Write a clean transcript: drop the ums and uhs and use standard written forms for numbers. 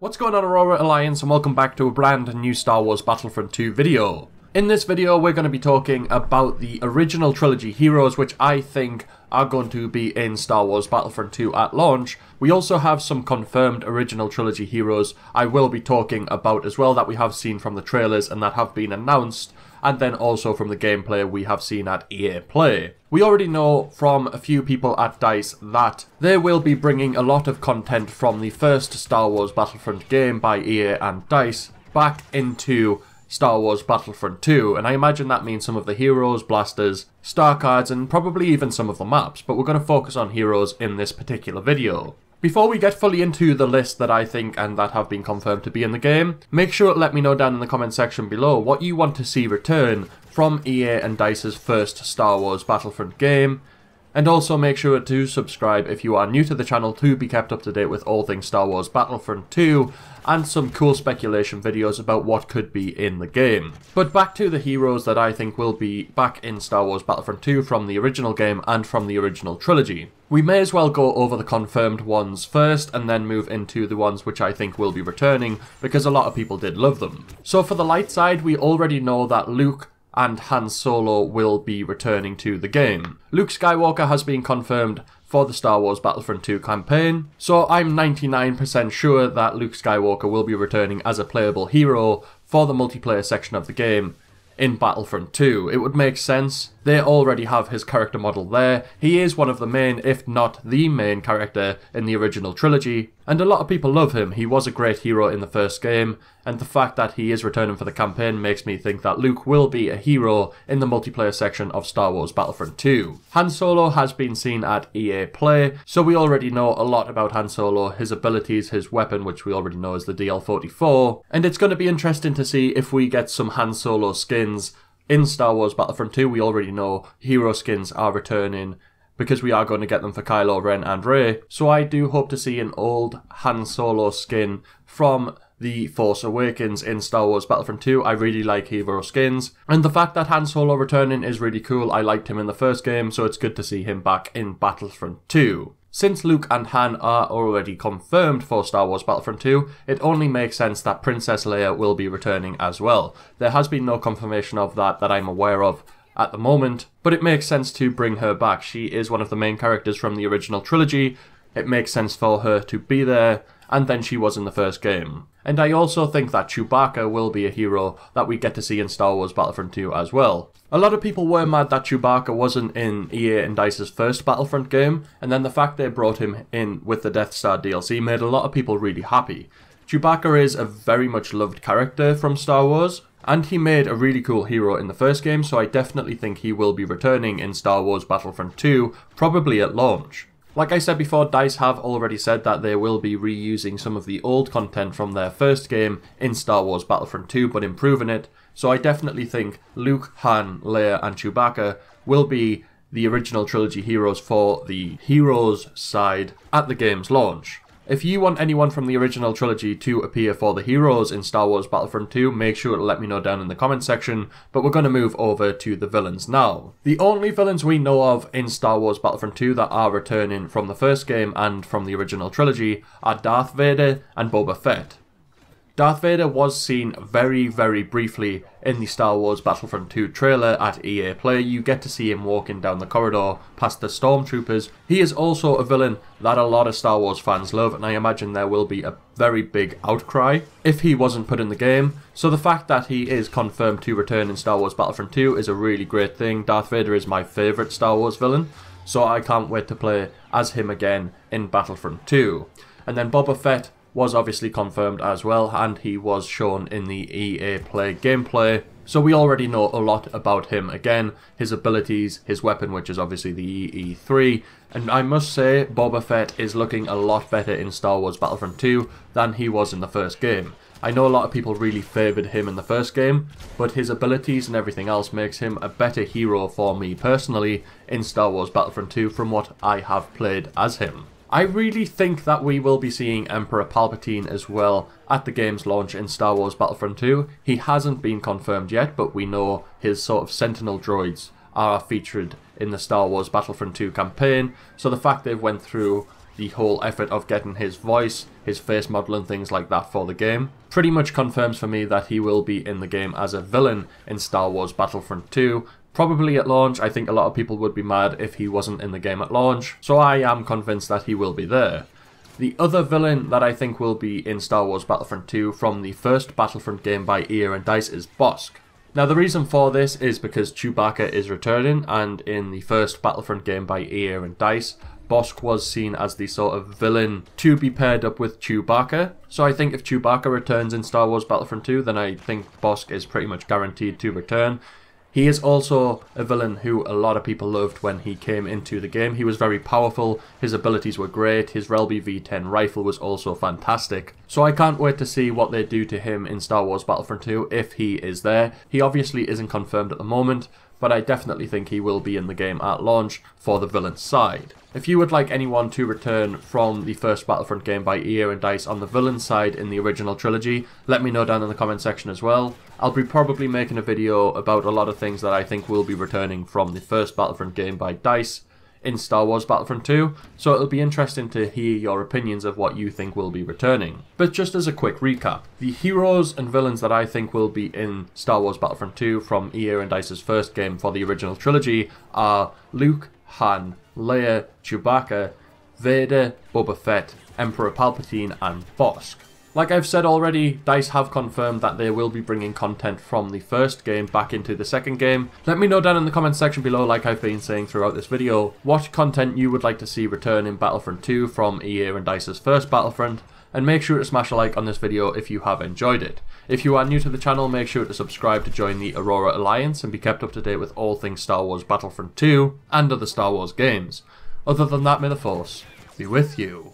What's going on, Aurora Alliance, and welcome back to a brand new Star Wars Battlefront 2 video. In this video we're going to be talking about the original trilogy heroes, which I think are going to be in Star Wars Battlefront 2 at launch. We also have some confirmed original trilogy heroes I will be talking about as well that we have seen from the trailers and that have been announced, and then also from the gameplay we have seen at EA Play. We already know from a few people at DICE that they will be bringing a lot of content from the first Star Wars Battlefront game by EA and DICE back into Star Wars Battlefront 2, and I imagine that means some of the heroes, blasters, star cards, and probably even some of the maps, but we're going to focus on heroes in this particular video. Before we get fully into the list that I think and that have been confirmed to be in the game, make sure to let me know down in the comment section below what you want to see return from EA and DICE's first Star Wars Battlefront game, and also make sure to subscribe if you are new to the channel to be kept up to date with all things Star Wars Battlefront 2 and some cool speculation videos about what could be in the game. But back to the heroes that I think will be back in Star Wars Battlefront 2 from the original game and from the original trilogy. We may as well go over the confirmed ones first and then move into the ones which I think will be returning because a lot of people did love them. So for the light side, we already know that Luke and Han Solo will be returning to the game. Luke Skywalker has been confirmed for the Star Wars Battlefront 2 campaign, so I'm 99% sure that Luke Skywalker will be returning as a playable hero for the multiplayer section of the game in Battlefront 2. It would make sense. They already have his character model there. He is one of the main, if not the main character in the original trilogy, and a lot of people love him. He was a great hero in the first game, and the fact that he is returning for the campaign makes me think that Luke will be a hero in the multiplayer section of Star Wars Battlefront 2. Han Solo has been seen at EA Play, so we already know a lot about Han Solo, his abilities, his weapon, which we already know is the DL-44, and it's going to be interesting to see if we get some Han Solo skins in Star Wars Battlefront 2. We already know hero skins are returning because we are going to get them for Kylo Ren and Rey, so I do hope to see an old Han Solo skin from The Force Awakens in Star Wars Battlefront 2. I really like hero skins, and the fact that Han Solo returning is really cool. I liked him in the first game, so it's good to see him back in Battlefront 2. Since Luke and Han are already confirmed for Star Wars Battlefront 2, it only makes sense that Princess Leia will be returning as well. There has been no confirmation of that I'm aware of at the moment, but it makes sense to bring her back. She is one of the main characters from the original trilogy. It makes sense for her to be there, and then she was in the first game. And I also think that Chewbacca will be a hero that we get to see in Star Wars Battlefront 2 as well. A lot of people were mad that Chewbacca wasn't in EA and DICE's first Battlefront game, and then the fact they brought him in with the Death Star DLC made a lot of people really happy. Chewbacca is a very much loved character from Star Wars, and he made a really cool hero in the first game, so I definitely think he will be returning in Star Wars Battlefront 2, probably at launch. Like I said before, DICE have already said that they will be reusing some of the old content from their first game in Star Wars Battlefront 2, but improving it, so I definitely think Luke, Han, Leia, and Chewbacca will be the original trilogy heroes for the heroes side at the game's launch. If you want anyone from the original trilogy to appear for the heroes in Star Wars Battlefront 2, make sure to let me know down in the comment section, but we're going to move over to the villains now. The only villains we know of in Star Wars Battlefront 2 that are returning from the first game and from the original trilogy are Darth Vader and Boba Fett. Darth Vader was seen very, very briefly in the Star Wars Battlefront 2 trailer at EA Play. You get to see him walking down the corridor past the stormtroopers. He is also a villain that a lot of Star Wars fans love, and I imagine there will be a very big outcry if he wasn't put in the game. So the fact that he is confirmed to return in Star Wars Battlefront 2 is a really great thing. Darth Vader is my favourite Star Wars villain, so I can't wait to play as him again in Battlefront 2. And then Boba Fett was obviously confirmed as well, and he was shown in the EA Play gameplay, so we already know a lot about him again, his abilities, his weapon, which is obviously the EE3, and I must say Boba Fett is looking a lot better in Star Wars Battlefront 2 than he was in the first game. I know a lot of people really favoured him in the first game, but his abilities and everything else makes him a better hero for me personally in Star Wars Battlefront 2 from what I have played as him. I really think that we will be seeing Emperor Palpatine as well at the game's launch in Star Wars Battlefront 2. He hasn't been confirmed yet, but we know his sort of Sentinel droids are featured in the Star Wars Battlefront 2 campaign, so the fact they've went through the whole effort of getting his voice, his face model and things like that for the game, pretty much confirms for me that he will be in the game as a villain in Star Wars Battlefront 2. Probably at launch. I think a lot of people would be mad if he wasn't in the game at launch, so I am convinced that he will be there. The other villain that I think will be in Star Wars Battlefront 2 from the first Battlefront game by EA and DICE is Bossk. Now the reason for this is because Chewbacca is returning, and in the first Battlefront game by EA and DICE, Bossk was seen as the sort of villain to be paired up with Chewbacca. So I think if Chewbacca returns in Star Wars Battlefront 2, then I think Bossk is pretty much guaranteed to return. He is also a villain who a lot of people loved when he came into the game. He was very powerful, his abilities were great, his Relby V10 rifle was also fantastic. So I can't wait to see what they do to him in Star Wars Battlefront 2 if he is there. He obviously isn't confirmed at the moment, but I definitely think he will be in the game at launch for the villain side. If you would like anyone to return from the first Battlefront game by EA and DICE on the villain side in the original trilogy, let me know down in the comment section as well. I'll be probably making a video about a lot of things that I think will be returning from the first Battlefront game by DICE in Star Wars Battlefront 2, so it'll be interesting to hear your opinions of what you think will be returning. But just as a quick recap, the heroes and villains that I think will be in Star Wars Battlefront 2 from EA and DICE's first game for the original trilogy are Luke, Han, Leia, Chewbacca, Vader, Boba Fett, Emperor Palpatine and Bossk. Like I've said already, DICE have confirmed that they will be bringing content from the first game back into the second game. Let me know down in the comment section below, like I've been saying throughout this video, what content you would like to see return in Battlefront 2 from EA and DICE's first Battlefront, and make sure to smash a like on this video if you have enjoyed it. If you are new to the channel, make sure to subscribe to join the Aurora Alliance and be kept up to date with all things Star Wars Battlefront 2 and other Star Wars games. Other than that, may the Force be with you.